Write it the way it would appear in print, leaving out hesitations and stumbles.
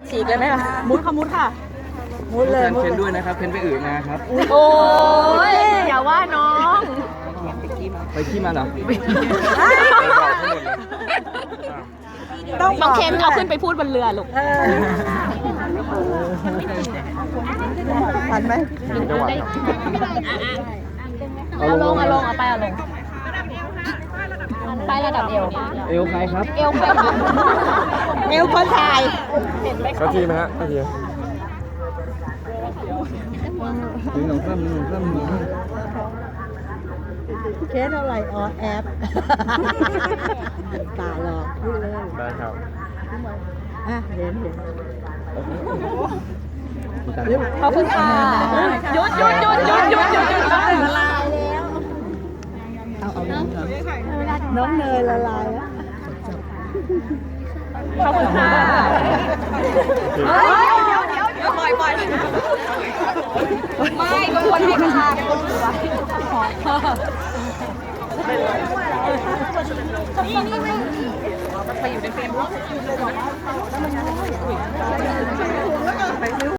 ฉีกเลยไหมล่ะมุดค่ะมุดค่ะมุดเลยเพ้นด้วยนะครับเพ้นไปอื่นนะครับโอ้ยอย่าว่าน้องไปขี้มาเหรอน้องเคนเอาขึ้นไปพูดบนเรือลูกทันไหมเอาลงเอาไปไประดับเอวใครครับเอวใครเอวคนถ่ายเขาทีไหมฮะเขาทีหนึ่งข้ามเคสอะไรอ๋อแอปตาหลอกพูดเลยได้ครับเห็นขอบคุณค่ะหยุดละลายแล้วเอาน้องเนยละลายแล้วขอบคุณค่ะเดี๋ยวปล่อยไม่ก็ควรให้กระชากนี่ไม่ไปอยู่ในเฟรม